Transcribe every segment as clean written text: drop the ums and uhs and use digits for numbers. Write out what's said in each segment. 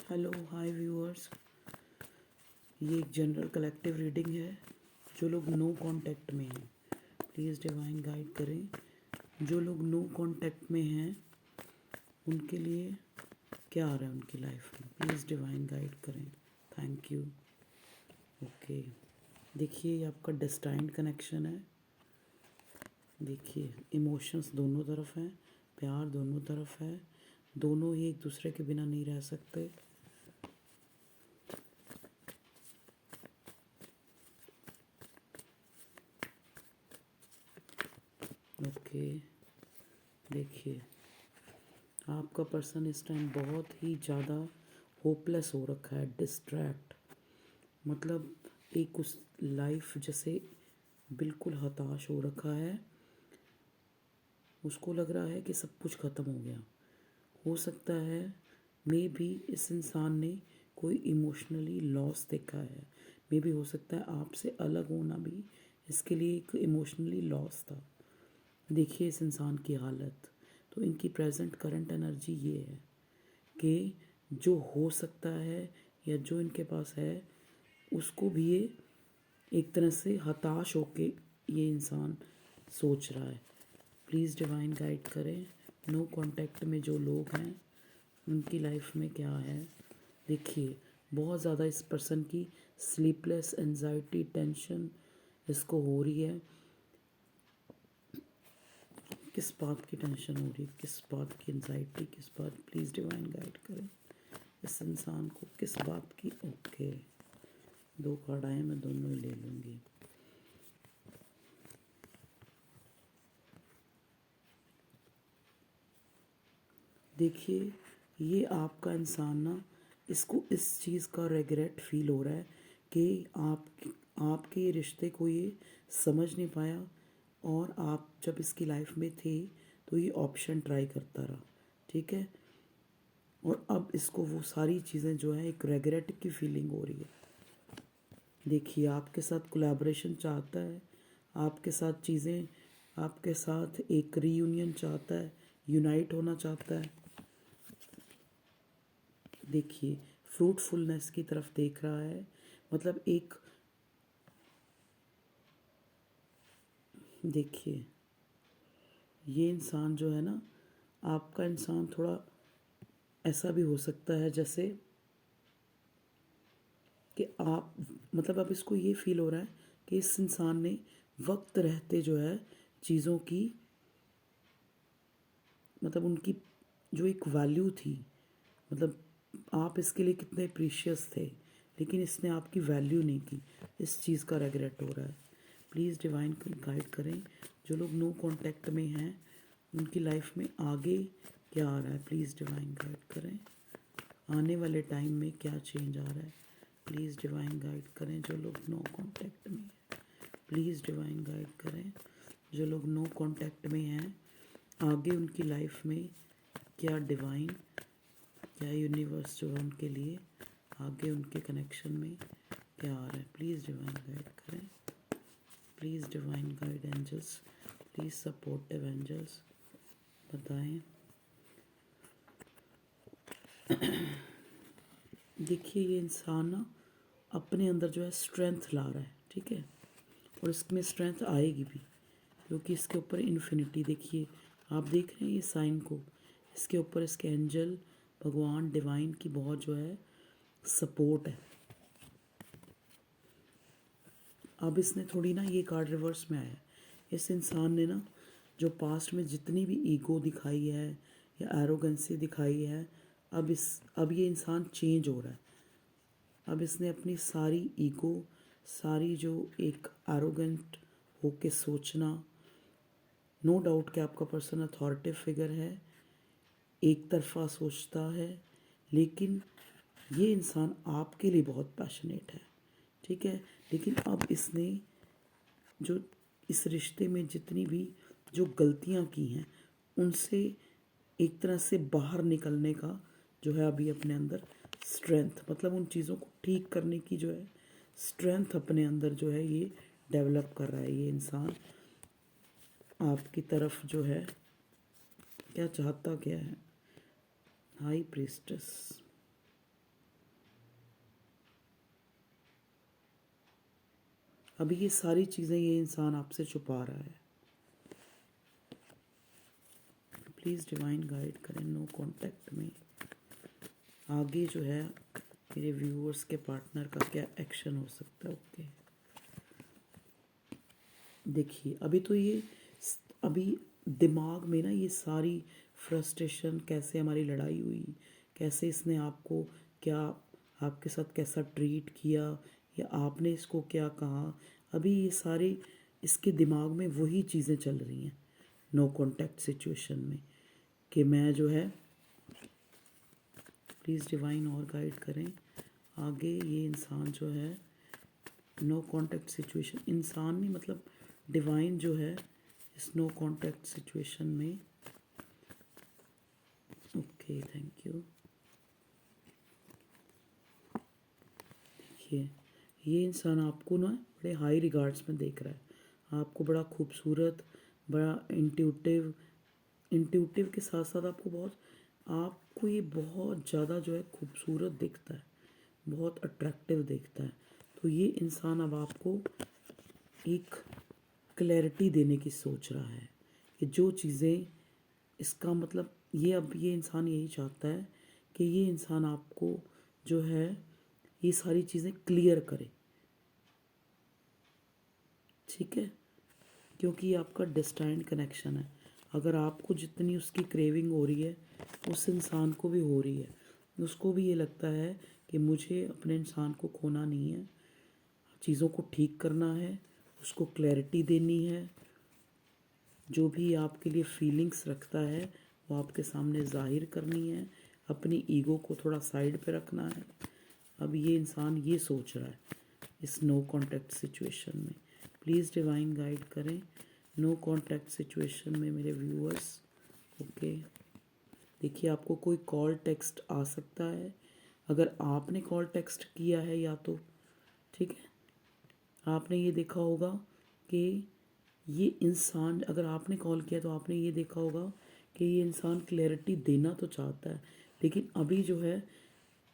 Hello hi viewers. ये एक general collective reading है। जो लोग नो कांटेक्ट में हैं प्लीज़ डिवाइन गाइड करें। जो लोग नो कांटेक्ट में हैं उनके लिए क्या आ रहा है उनकी लाइफ में, प्लीज़ डिवाइन गाइड करें। Thank you. ओके, देखिए ये आपका डेस्टाइन्ड कनेक्शन है। देखिए इमोशंस दोनों तरफ हैं, प्यार दोनों तरफ है, दोनों ही एक दूसरे के बिना नहीं रह सकते। ओके, देखिए आपका पर्सन इस टाइम बहुत ही ज़्यादा होपलेस हो रखा है, डिस्ट्रैक्ट, मतलब एक उस लाइफ जैसे बिल्कुल हताश हो रखा है। उसको लग रहा है कि सब कुछ ख़त्म हो गया। हो सकता है मे बी इस इंसान ने कोई इमोशनली लॉस देखा है। मे बी हो सकता है आपसे अलग होना भी इसके लिए एक इमोशनली लॉस था। देखिए इस इंसान की हालत, तो इनकी प्रेजेंट करंट एनर्जी ये है कि जो हो सकता है या जो इनके पास है उसको भी ये एक तरह से हताश होके ये इंसान सोच रहा है। प्लीज़ डिवाइन गाइड करें। नो कांटेक्ट में जो लोग हैं उनकी लाइफ में क्या है। देखिए बहुत ज़्यादा इस पर्सन की स्लीपलेस एंजाइटी टेंशन इसको हो रही है। किस बात की टेंशन हो रही है, किस बात की एंजाइटी, किस बात, प्लीज़ डिवाइन गाइड करें इस इंसान को किस बात की। ओके, दो कार्ड आए, मैं दोनों ही ले लूँगी। देखिए ये आपका इंसान ना, इसको इस चीज़ का रेग्रेट फील हो रहा है कि आपके ये रिश्ते को ये समझ नहीं पाया और आप जब इसकी लाइफ में थे तो ये ऑप्शन ट्राई करता रहा, ठीक है। और अब इसको वो सारी चीज़ें जो है एक रेग्रेट की फीलिंग हो रही है। देखिए आपके साथ कोलैबोरेशन चाहता है, आपके साथ चीज़ें, आपके साथ एक रीयूनियन चाहता है, यूनाइट होना चाहता है। देखिए फ्रूटफुलनेस की तरफ देख रहा है, मतलब एक, देखिए ये इंसान जो है ना, आपका इंसान थोड़ा ऐसा भी हो सकता है जैसे कि आप, मतलब अब इसको ये फील हो रहा है कि इस इंसान ने वक्त रहते जो है चीज़ों की, मतलब उनकी जो एक वैल्यू थी, मतलब आप इसके लिए कितने प्रीशियस थे लेकिन इसने आपकी वैल्यू नहीं की, इस चीज़ का रेग्रेट हो रहा है। प्लीज़ डिवाइन गाइड करें। जो लोग नो कांटेक्ट में हैं उनकी लाइफ में आगे क्या आ रहा है, प्लीज़ डिवाइन गाइड करें। आने वाले टाइम में क्या चेंज आ रहा है, प्लीज़ डिवाइन गाइड करें। जो लोग नो कांटेक्ट में हैं प्लीज़ डिवाइन गाइड करें। जो लोग नो कांटेक्ट में हैं आगे उनकी लाइफ में क्या डिवाइन, क्या यूनिवर्स जो है उनके लिए आगे उनके कनेक्शन में क्या आ रहा है, प्लीज़ डिवाइन गाइड करें। Please divine guide angels, please supportive angels बताएं। देखिए ये इंसान ना अपने अंदर जो है स्ट्रेंथ ला रहा है, ठीक है, और इसमें स्ट्रेंथ आएगी भी क्योंकि इसके ऊपर इन्फिनिटी, देखिए आप देख रहे हैं ये साइन को, इसके ऊपर इसके एंजल भगवान डिवाइन की बहुत जो है सपोर्ट है। अब इसने थोड़ी ना, ये कार्ड रिवर्स में आया है, इस इंसान ने ना जो पास्ट में जितनी भी ईगो दिखाई है या एरोगेंसी दिखाई है, अब ये इंसान चेंज हो रहा है। अब इसने अपनी सारी ईगो, सारी जो एक एरोगेंट होके सोचना, नो डाउट कि आपका पर्सन अथॉरिटी फिगर है, एक तरफा सोचता है, लेकिन ये इंसान आपके लिए बहुत पैशनेट है, ठीक है। लेकिन अब इसने जो इस रिश्ते में जितनी भी जो गलतियां की हैं उनसे एक तरह से बाहर निकलने का जो है अभी अपने अंदर स्ट्रेंथ, मतलब उन चीज़ों को ठीक करने की जो है स्ट्रेंथ अपने अंदर जो है ये डेवलप कर रहा है। ये इंसान आपकी तरफ जो है क्या चाहता क्या है, हाई प्रीस्टेस, अभी ये सारी चीज़ें ये इंसान आपसे छुपा रहा है। प्लीज़ डिवाइन गाइड करें नो कांटेक्ट में। आगे जो है मेरे व्यूअर्स के पार्टनर का क्या एक्शन हो सकता है। ओके, देखिए अभी तो ये अभी दिमाग में ना ये सारी फ्रस्ट्रेशन, कैसे हमारी लड़ाई हुई, कैसे इसने आपको क्या, आपके साथ कैसा ट्रीट किया, या आपने इसको क्या कहा, अभी ये सारे इसके दिमाग में वही चीज़ें चल रही हैं नो कांटेक्ट सिचुएशन में, कि मैं जो है, प्लीज़ डिवाइन और गाइड करें आगे ये इंसान जो है नो कांटेक्ट सिचुएशन, इंसान नहीं मतलब डिवाइन जो है इस नो कांटेक्ट सिचुएशन में। Okay, thank you. देखिए ये इंसान आपको ना बड़े हाई रिगार्ड्स में देख रहा है, आपको बड़ा खूबसूरत, बड़ा इंट्यूटिव के साथ साथ आपको बहुत, आपको ये बहुत ज़्यादा जो है खूबसूरत दिखता है, बहुत अट्रैक्टिव दिखता है। तो ये इंसान अब आपको एक क्लैरिटी देने की सोच रहा है कि जो चीज़ें, इसका मतलब ये, अब ये इंसान यही चाहता है कि ये इंसान आपको जो है ये सारी चीज़ें क्लियर करे, ठीक है, क्योंकि ये आपका डिस्टाइंड कनेक्शन है। अगर आपको जितनी उसकी क्रेविंग हो रही है उस इंसान को भी हो रही है, उसको भी ये लगता है कि मुझे अपने इंसान को खोना नहीं है, चीज़ों को ठीक करना है, उसको क्लैरिटी देनी है, जो भी आपके लिए फीलिंग्स रखता है वो आपके सामने ज़ाहिर करनी है, अपनी ईगो को थोड़ा साइड पे रखना है। अब ये इंसान ये सोच रहा है इस नो कांटेक्ट सिचुएशन में। प्लीज़ डिवाइन गाइड करें नो कांटेक्ट सिचुएशन में मेरे व्यूअर्स। ओके, देखिए आपको कोई कॉल टेक्स्ट आ सकता है, अगर आपने कॉल टेक्स्ट किया है या तो ठीक है, आपने ये देखा होगा कि ये इंसान, अगर आपने कॉल किया तो आपने ये देखा होगा कि ये इंसान क्लैरिटी देना तो चाहता है, लेकिन अभी जो है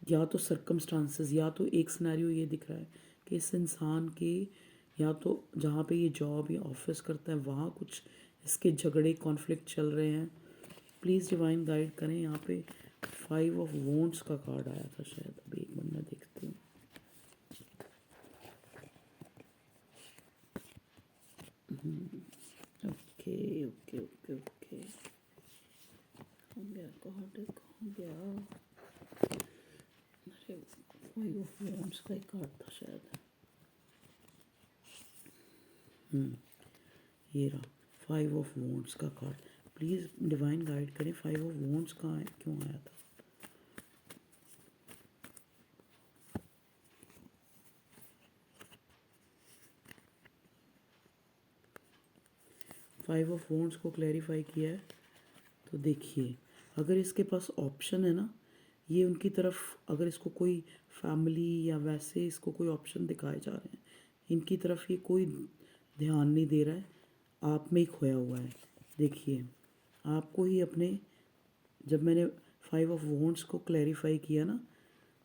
या तो सर्कमस्टांसेस, या तो एक सिनेरियो ये दिख रहा है कि इस इंसान के, या तो जहाँ पे ये जॉब या ऑफिस करता है वहाँ कुछ इसके झगड़े कॉन्फ्लिक्ट चल रहे हैं। प्लीज़ डिवाइन गाइड करें। यहाँ पे 5 ऑफ वॉन्ड्स का कार्ड आया था शायद, अभी एक मिनट में देखती हूँ। ओके ओके ओके ओके, कहाँ गया कार्ड, कहाँ गया, अरे 5 ऑफ वॉन्ड्स का एक कार्ड था शायद, ये रहा 5 ऑफ वॉन्ड्स का कार्ड। प्लीज़ डिवाइन गाइड करें 5 ऑफ वॉन्ड्स कहाँ है, क्यों आया था। 5 ऑफ वॉन्ड्स को क्लैरिफाई किया है, तो देखिए अगर इसके पास ऑप्शन है ना, ये उनकी तरफ, अगर इसको कोई फैमिली या वैसे इसको कोई ऑप्शन दिखाए जा रहे हैं, इनकी तरफ ये कोई ध्यान नहीं दे रहा है, आप में ही खोया हुआ है। देखिए आपको ही अपने, जब मैंने 5 ऑफ वॉन्ड्स को क्लैरिफाई किया ना,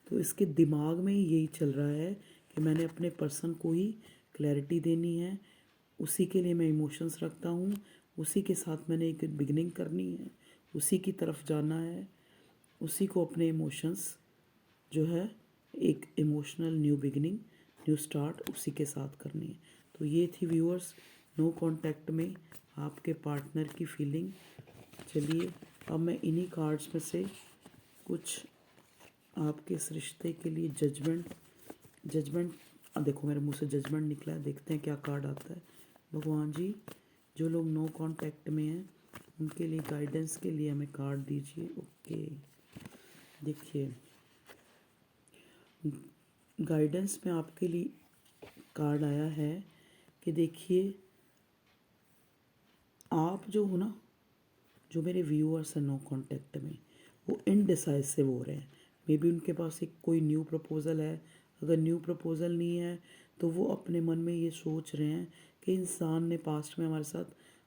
तो इसके दिमाग में ही यही चल रहा है कि मैंने अपने पर्सन को ही क्लैरिटी देनी है, उसी के लिए मैं इमोशंस रखता हूँ, उसी के साथ मैंने एक बिगनिंग करनी है, उसी की तरफ जाना है, उसी को अपने इमोशंस जो है एक emotional new beginning, new start उसी के साथ करनी है। तो ये थी व्यूअर्स नो कांटेक्ट में आपके पार्टनर की फीलिंग। चलिए अब मैं इन्हीं कार्ड्स में से कुछ आपके इस रिश्ते के लिए जजमेंट देखो मेरे मुंह से जजमेंट निकला है, देखते हैं क्या कार्ड आता है। भगवान जी, जो लोग नो कांटेक्ट में हैं उनके लिए गाइडेंस के लिए हमें कार्ड दीजिए। ओके, देखिए गाइडेंस में आपके लिए कार्ड आया है कि देखिए आप जो हो ना, जो मेरे व्यूअर्स हैं नो कांटेक्ट में, वो इनडिसाइसिव हो रहे हैं। मे बी उनके पास एक कोई न्यू प्रपोज़ल है, अगर न्यू प्रपोज़ल नहीं है तो वो अपने मन में ये सोच रहे हैं कि इंसान ने पास्ट में हमारे साथ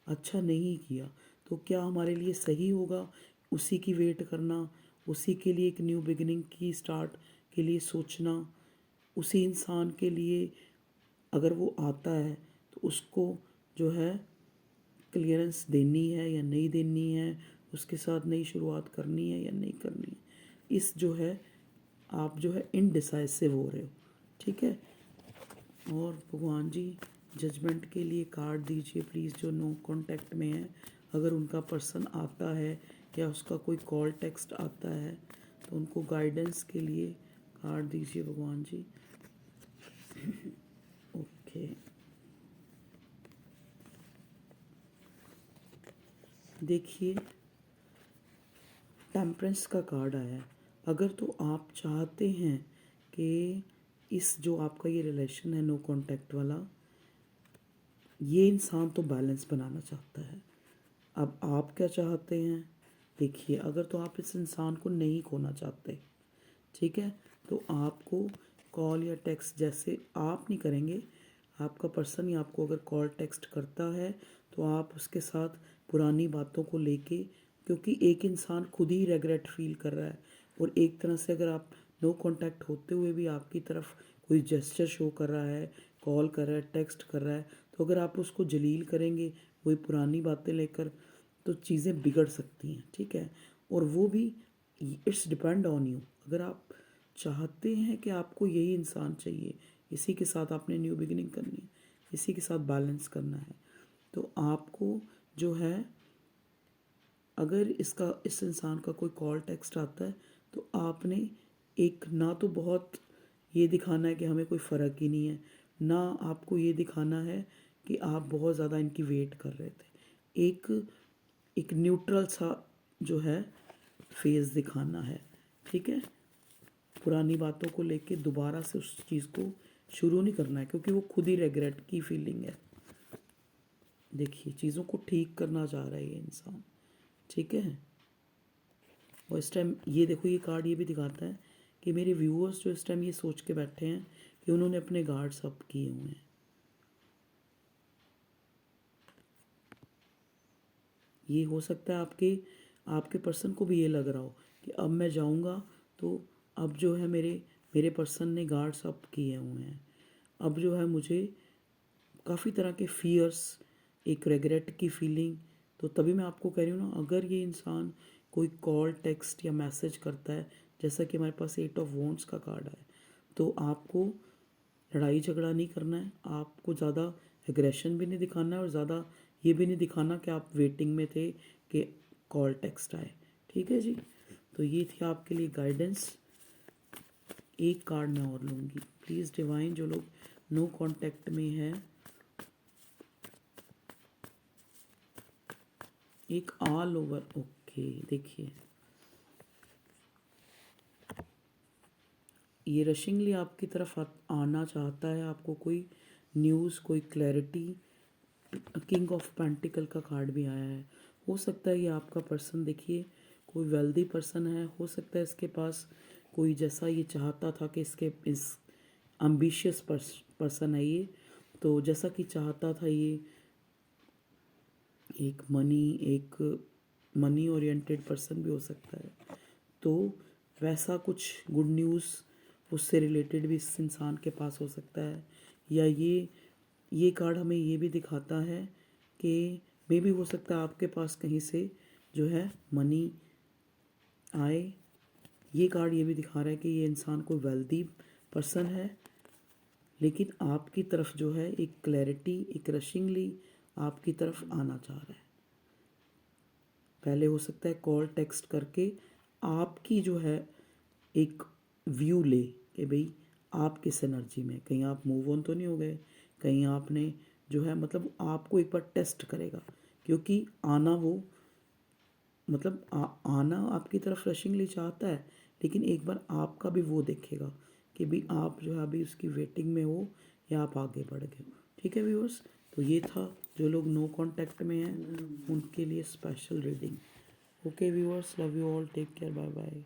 अच्छा नहीं किया, तो क्या हमारे लिए सही होगा उसी की वेट करना, उसी के लिए एक न्यू बिगिनिंग की स्टार्ट के लिए सोचना, उसी इंसान के लिए अगर वो आता है तो उसको जो है क्लियरेंस देनी है या नहीं देनी है, उसके साथ नई शुरुआत करनी है या नहीं करनी है। इस जो है आप जो है इनडिसाइसिव हो रहे हो, ठीक है। और भगवान जी जजमेंट के लिए कार्ड दीजिए प्लीज़, जो नो कांटेक्ट में है। अगर उनका पर्सन आता है या उसका कोई कॉल टेक्स्ट आता है तो उनको गाइडेंस के लिए कार्ड दीजिए भगवान जी। ओके, देखिए टेम्परेंस का कार्ड आया है। अगर तो आप चाहते हैं कि इस जो आपका ये रिलेशन है नो कांटेक्ट वाला, ये इंसान तो बैलेंस बनाना चाहता है। अब आप क्या चाहते हैं? देखिए, अगर तो आप इस इंसान को नहीं खोना चाहते, ठीक है, तो आपको कॉल या टेक्स्ट, जैसे आप नहीं करेंगे, आपका पर्सन ही आपको अगर कॉल टेक्स्ट करता है तो आप उसके साथ पुरानी बातों को लेके, क्योंकि एक इंसान खुद ही रेग्रेट फील कर रहा है और एक तरह से अगर आप नो कांटेक्ट होते हुए भी आपकी तरफ कोई जेस्चर शो कर रहा है, कॉल कर रहा है, टेक्स्ट कर रहा है, तो अगर आप उसको जलील करेंगे वही पुरानी बातें लेकर, तो चीज़ें बिगड़ सकती हैं, ठीक है। और वो भी इट्स डिपेंड ऑन यू। अगर आप चाहते हैं कि आपको यही इंसान चाहिए, इसी के साथ आपने न्यू बिगिनिंग करनी है, इसी के साथ बैलेंस करना है, तो आपको जो है, अगर इस इंसान का कोई कॉल टेक्स्ट आता है तो आपने एक ना तो बहुत ये दिखाना है कि हमें कोई फ़र्क ही नहीं है, ना आपको ये दिखाना है कि आप बहुत ज़्यादा इनकी वेट कर रहे थे। एक न्यूट्रल सा जो है फेस दिखाना है, ठीक है। पुरानी बातों को लेके दोबारा से उस चीज़ को शुरू नहीं करना है, क्योंकि वो खुद ही रेग्रेट की फीलिंग है। देखिए, चीज़ों को ठीक करना चाह रहा है ये इंसान, ठीक है। और इस टाइम ये देखो, ये कार्ड ये भी दिखाता है कि मेरे व्यूअर्स जो इस टाइम ये सोच के बैठे हैं कि उन्होंने अपने गार्ड्स अप किए हुए हैं। ये हो सकता है आपके पर्सन को भी ये लग रहा हो कि अब मैं जाऊंगा तो अब जो है मेरे पर्सन ने गार्ड्स अप किए हुए हैं, अब जो है मुझे काफ़ी तरह के फियर्स, एक रेग्रेट की फीलिंग। तो तभी मैं आपको कह रही हूँ ना, अगर ये इंसान कोई कॉल टेक्स्ट या मैसेज करता है, जैसा कि हमारे पास 8 ऑफ वॉन्ड्स का कार्ड है, तो आपको लड़ाई झगड़ा नहीं करना है, आपको ज़्यादा एग्रेशन भी नहीं दिखाना है और ज़्यादा ये भी नहीं दिखाना कि आप वेटिंग में थे कि कॉल टेक्स्ट आए, ठीक है जी। तो ये थी आपके लिए गाइडेंस। एक कार्ड मैं और लूँगी प्लीज़ डिवाइन, जो लोग नो कांटेक्ट में है। एक ऑल ओवर, ओके, देखिए ये रशिंगली आपकी तरफ आना चाहता है, आपको कोई न्यूज़, कोई क्लैरिटी। किंग ऑफ पेंटिकल का कार्ड भी आया है। हो सकता है ये आपका पर्सन, देखिए कोई वेल्दी पर्सन है, हो सकता है इसके पास कोई, जैसा ये चाहता था कि इस एम्बिशियस पर्सन है ये, तो जैसा कि चाहता था ये एक मनी ओरिएंटेड पर्सन भी हो सकता है, तो वैसा कुछ गुड न्यूज़ उससे रिलेटेड भी इस इंसान के पास हो सकता है। या ये कार्ड हमें ये भी दिखाता है कि मे भी हो सकता है आपके पास कहीं से जो है मनी आए। ये कार्ड ये भी दिखा रहा है कि ये इंसान कोई वेल्दी पर्सन है, लेकिन आपकी तरफ जो है एक क्लैरिटी, एक रशिंगली आपकी तरफ आना चाह रहा है। पहले हो सकता है कॉल टेक्स्ट करके आपकी जो है एक व्यू ले कि भाई आप किस एनर्जी में, कहीं आप मूव ऑन तो नहीं हो गए, कहीं आपने जो है मतलब आपको एक बार टेस्ट करेगा, क्योंकि आना वो मतलब आना आपकी तरफ रशिंगली चाहता है, लेकिन एक बार आपका भी वो देखेगा कि भाई आप जो है अभी उसकी वेटिंग में हो या आप आगे बढ़ गए हो, ठीक है व्यूअर्स। तो ये था जो लोग नो कांटेक्ट में हैं उनके लिए special reading. Okay viewers, love you all, take care, bye bye.